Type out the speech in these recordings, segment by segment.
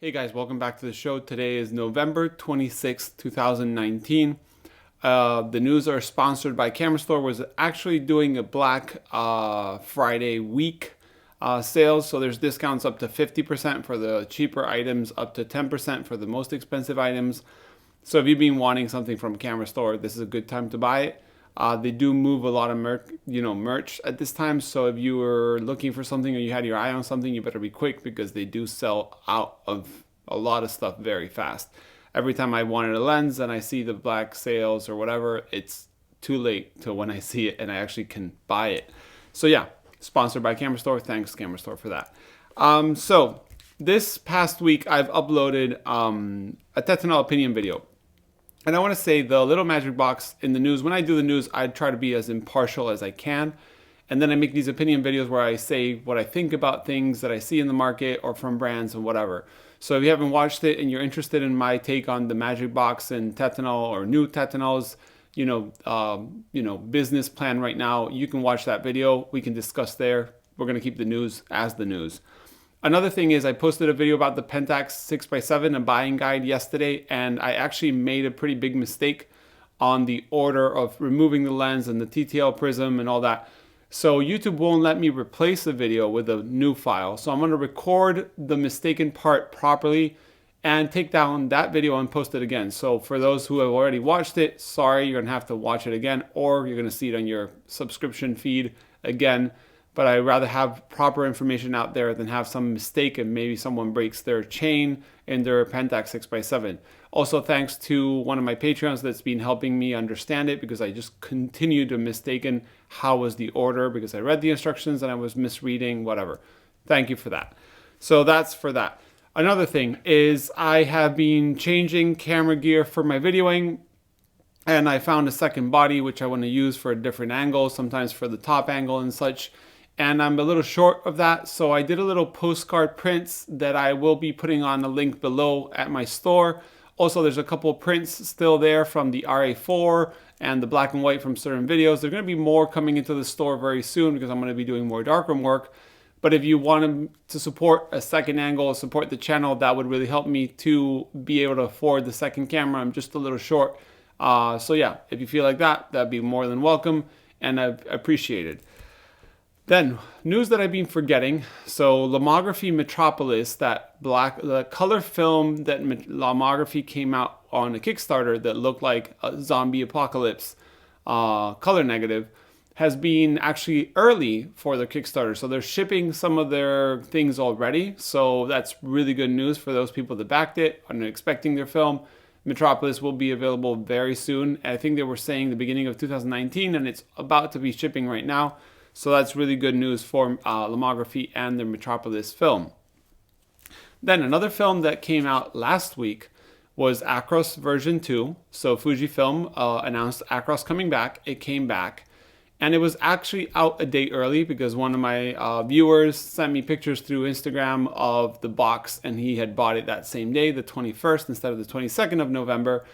Hey guys, welcome back to the show. Today is November 26th, 2019. The news are sponsored by Camera Store. Was actually doing a Black Friday week sales, so there's discounts up to 50% for the cheaper items, up to 10% for the most expensive items. So if you've been wanting something from Camera Store, this is a good time to buy it. They do move a lot of merch at this time. So if you were looking for something or you had your eye on something, you better be quick because they do sell out of a lot of stuff very fast. Every time I wanted a lens and I see the black sales or whatever, it's too late to when I see it and I actually can buy it. So yeah, sponsored by Camera Store. Thanks Camera Store for that. So this past week I've uploaded a Tetenal Opinion video. And I want to say the little magic box in the news, when I do the news, I try to be as impartial as I can. And then I make these opinion videos where I say what I think about things that I see in the market or from brands and whatever. So if you haven't watched it and you're interested in my take on the magic box and Tetenal or new Tetenal's, business plan right now, you can watch that video. We can discuss there. We're going to keep the news as the news. Another thing is I posted a video about the Pentax 6x7, a buying guide yesterday, and I actually made a pretty big mistake on the order of removing the lens and the TTL prism and all that. So YouTube won't let me replace the video with a new file. So I'm going to record the mistaken part properly and take down that video and post it again. So for those who have already watched it, sorry, you're going to have to watch it again, or you're going to see it on your subscription feed again. But I'd rather have proper information out there than have some mistake and maybe someone breaks their chain in their Pentax 6x7. Also, thanks to one of my Patreons that's been helping me understand it because I just continued to mistaken how was the order because I read the instructions and I was misreading, whatever. Thank you for that. So that's for that. Another thing is I have been changing camera gear for my videoing. And I found a second body which I want to use for a different angle, sometimes for the top angle and such. And I'm a little short of that, so I did a little postcard prints that I will be putting on a link below at my store. Also, there's a couple of prints still there from the RA4 and the black and white from certain videos. There's going to be more coming into the store very soon because I'm going to be doing more darkroom work. But if you want to support a second angle, support the channel, that would really help me to be able to afford the second camera. I'm just a little short. So yeah, if you feel like that, that'd be more than welcome and I appreciate it. Then, news that I've been forgetting. So, Lomography Metropolis, the color film that Lomography came out on a Kickstarter that looked like a zombie apocalypse, color negative, has been actually early for their Kickstarter. So, they're shipping some of their things already. So, that's really good news for those people that backed it and are expecting their film. Metropolis will be available very soon. I think they were saying the beginning of 2019, and it's about to be shipping right now. So that's really good news for Lomography and their Metropolis film. Then another film that came out last week was Acros version 2. So Fujifilm announced Acros coming back. It came back. And it was actually out a day early because one of my viewers sent me pictures through Instagram of the box and he had bought it that same day, the 21st instead of the 22nd of November.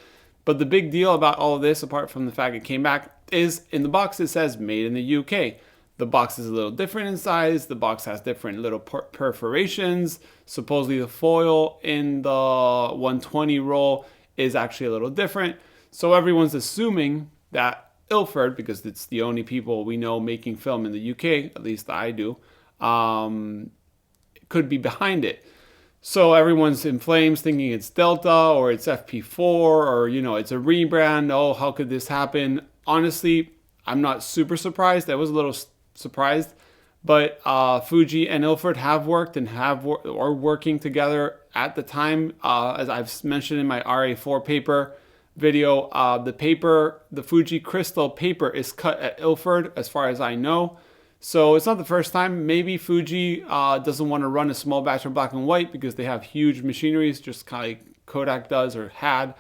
But the big deal about all of this, apart from the fact it came back, is in the box it says made in the UK. The box is a little different in size. The box has different little perforations. Supposedly the foil in the 120 roll is actually a little different. So everyone's assuming that Ilford, because it's the only people we know making film in the UK, at least I do, could be behind it. So everyone's in flames thinking it's Delta or it's FP4 or, it's a rebrand. Oh, how could this happen? Honestly, I'm not super surprised. I was a little surprised, but Fuji and Ilford have worked and are working together at the time. As I've mentioned in my RA4 paper video, the Fuji crystal paper is cut at Ilford as far as I know. So it's not the first time. Maybe Fuji doesn't want to run a small batch of black and white because they have huge machineries, just kind of like Kodak does or had.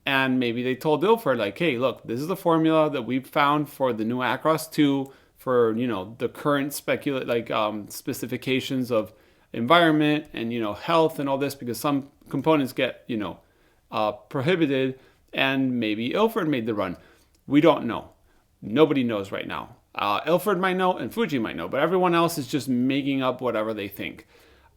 And maybe they told Ilford like, hey, look, this is the formula that we've found for the new Acros II for, the current specifications of environment and, health and all this, because some components get, prohibited, and maybe Ilford made the run. We don't know. Nobody knows right now. Ilford might know and Fuji might know, but everyone else is just making up whatever they think.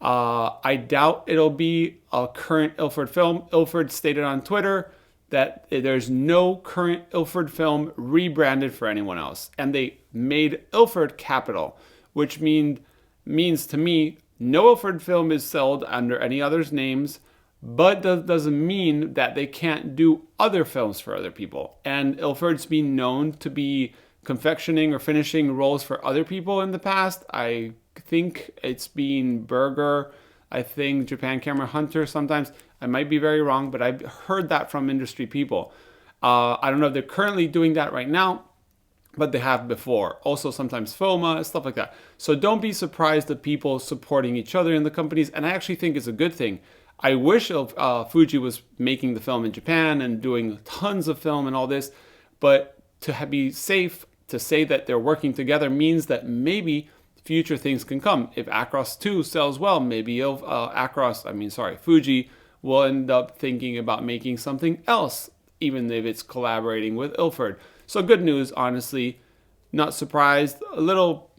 I doubt it'll be a current Ilford film. Ilford stated on Twitter that there's no current Ilford film rebranded for anyone else. And they made Ilford capital, which means to me, no Ilford film is sold under any other's names, but that doesn't mean that they can't do other films for other people. And Ilford's been known to be confectioning or finishing roles for other people in the past. I think it's been Berger, I think Japan Camera Hunter sometimes. I might be very wrong, but I've heard that from industry people. I don't know if they're currently doing that right now, but they have before. Also sometimes FOMA, stuff like that. So don't be surprised at people supporting each other in the companies. And I actually think it's a good thing. I wish Fuji was making the film in Japan and doing tons of film and all this, but to be safe, to say that they're working together means that maybe future things can come. If Acros II sells well, maybe Fuji will end up thinking about making something else, even if it's collaborating with Ilford. So good news, honestly. Not surprised. A little,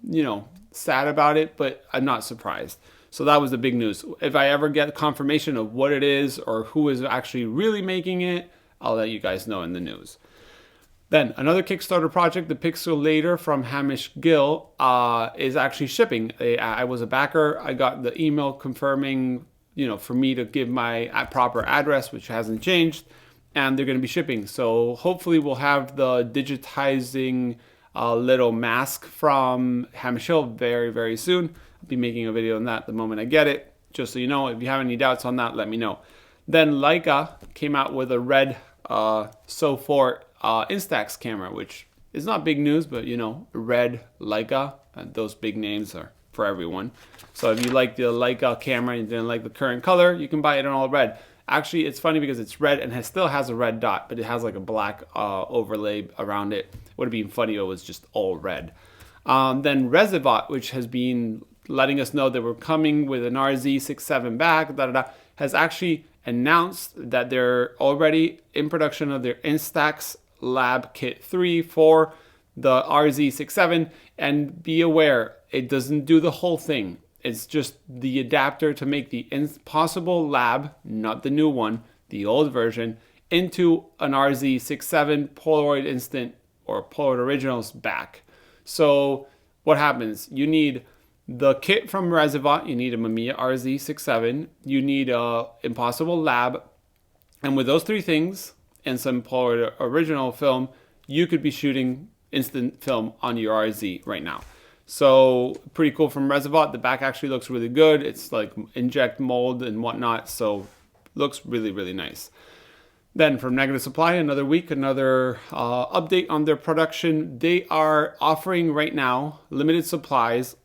sad about it, but I'm not surprised. So that was the big news. If I ever get confirmation of what it is or who is actually really making it, I'll let you guys know in the news. Then another Kickstarter project, the Pixl-ltr from Hamish Gill, is actually shipping. I was a backer. I got the email confirming, for me to give my proper address, which hasn't changed, and they're going to be shipping. So hopefully we'll have the digitizing little mask from Hamish Gill very, very soon. I'll be making a video on that the moment I get it. Just so you know, if you have any doubts on that, let me know. Then Leica came out with a Red Sofort Instax camera, which is not big news, but Red Leica, those big names are for everyone. So if you like the Leica camera and you didn't like the current color, you can buy it in all red. Actually, it's funny because it's red and still has a red dot, but it has like a black overlay around it. Would have been funny if it was just all red. Then Rezivot, which has been letting us know that we're coming with an Rz67 back, has actually announced that they're already in production of their Instax Lab Kit 3 for the Rz67. And be aware, it doesn't do the whole thing. It's just the adapter to make the Impossible Lab, not the new one, the old version, into an Rz67 Polaroid Instant or Polaroid Originals back. So what happens? You need the kit from Rezivot, you need a Mamiya Rz67, you need a Impossible Lab, and with those three things and some Polaroid original film, you could be shooting instant film on your RZ right now. So pretty cool from Rezivot. The back actually looks really good. It's like inject mold and whatnot, so looks really, really nice. Then from Negative Supply, another week, another update on their production. They are offering right now limited supplies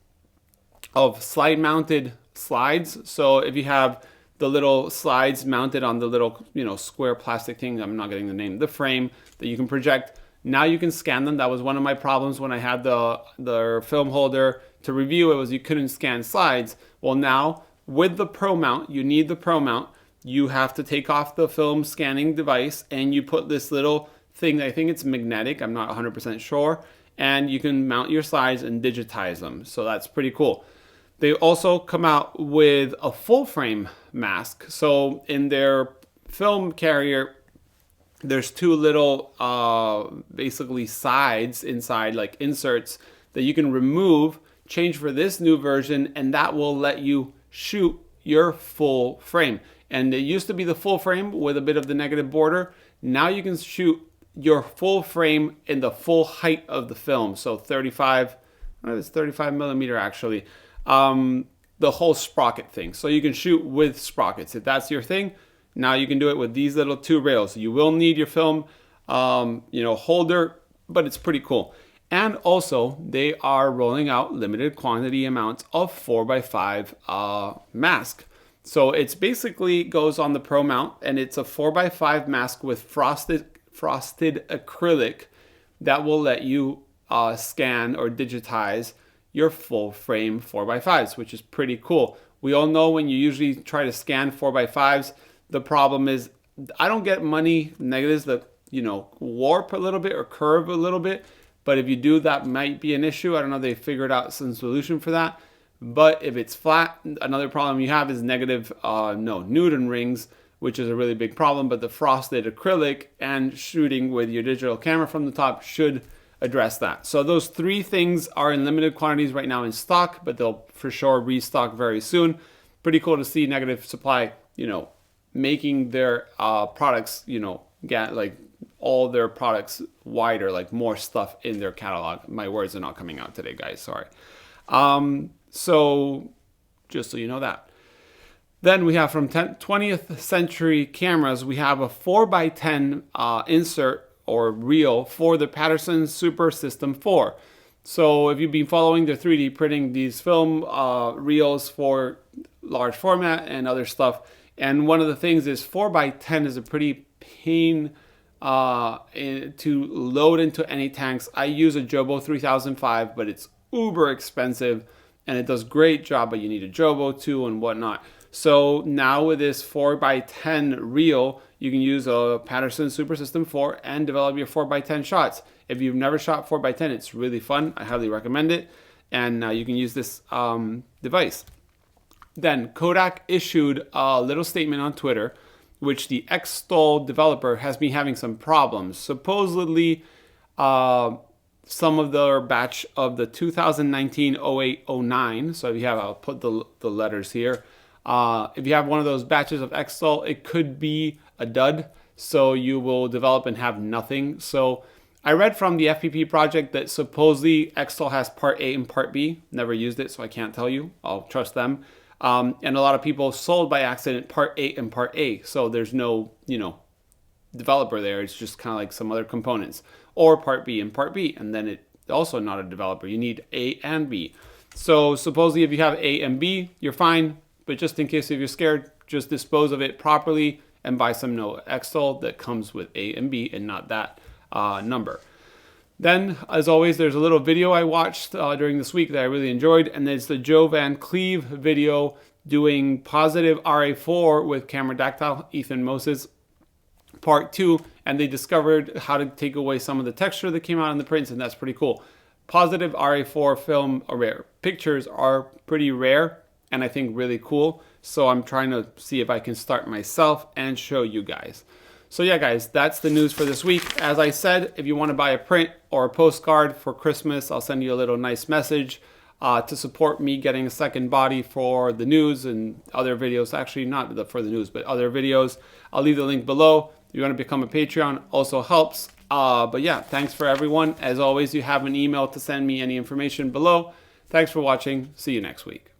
of slide mounted slides. So if you have the little slides mounted on the little, square plastic thing, I'm not getting the name, the frame that you can project, now you can scan them. That was one of my problems when I had the film holder to review. It was you couldn't scan slides. Well, now with the Pro Mount, you need the Pro Mount. You have to take off the film scanning device and you put this little thing, I think it's magnetic, I'm not 100% sure, and you can mount your slides and digitize them. So that's pretty cool. They also come out with a full frame mask. So in their film carrier, there's two little basically sides inside, like inserts, that you can remove, change for this new version, and that will let you shoot your full frame. And it used to be the full frame with a bit of the negative border. Now you can shoot your full frame in the full height of the film. So 35, it's 35 millimeter actually. The whole sprocket thing. So you can shoot with sprockets. If that's your thing, now you can do it with these little two rails. You will need your film, holder, but it's pretty cool. And also they are rolling out limited quantity amounts of 4x5 mask. So it's basically goes on the Pro Mount and it's a 4x5 mask with frosted acrylic that will let you scan or digitize your full frame 4x5s, which is pretty cool. We all know when you usually try to scan 4x5s, the problem is I don't get many negatives that, warp a little bit or curve a little bit. But if you do, that might be an issue. I don't know if they figured out some solution for that. But if it's flat, another problem you have is negative Newton rings, which is a really big problem. But the frosted acrylic and shooting with your digital camera from the top should address that. So those three things are in limited quantities right now in stock, but they'll for sure restock very soon. Pretty cool to see Negative Supply, making their products, get like all their products wider, like more stuff in their catalog. My words are not coming out today, guys. Sorry. So just so you know that. Then we have from 20th Century Cameras, we have a 4x10 insert or reel for the Patterson Super System 4. So if you've been following, they're 3D printing these film reels for large format and other stuff. And one of the things is 4x10 is a pretty pain to load into any tanks. I use a Jobo 3005, but it's uber expensive and it does great job, but you need a Jobo too and whatnot. So now with this 4x10 reel, you can use a Patterson Super System 4 and develop your 4x10 shots. If you've never shot 4x10, it's really fun. I highly recommend it. And you can use this device. Then Kodak issued a little statement on Twitter, which the Xtol developer has been having some problems. Supposedly, some of their batch of the 2019 0809, so if you have, I'll put the letters here. If you have one of those batches of Xtol, it could be a dud, so you will develop and have nothing. So I read from the FPP project that supposedly Xtol has part A and part B. Never used it, so I can't tell you. I'll trust them. And a lot of people sold by accident part A and part A, so there's no, developer there. It's just kind of like some other components. Or part B and part B, and then it also not a developer. You need A and B. So supposedly if you have A and B, you're fine. But just in case if you're scared, just dispose of it properly and buy some Xtol that comes with A and B and not that number. Then, as always, there's a little video I watched during this week that I really enjoyed, and it's the Joe Van Cleave video doing positive RA4 with camera dactyl, Ethan Moses, part 2, and they discovered how to take away some of the texture that came out in the prints, and that's pretty cool. Positive RA4 film pictures are pretty rare, and I think really cool, so I'm trying to see if I can start myself and show you guys. So yeah, guys, that's the news for this week. As I said, if you want to buy a print or a postcard for Christmas, I'll send you a little nice message to support me getting a second body for the news and other videos. Actually, not for the news, but other videos. I'll leave the link below. If you want to become a Patreon, also helps. But yeah, thanks for everyone. As always, you have an email to send me any information below. Thanks for watching. See you next week.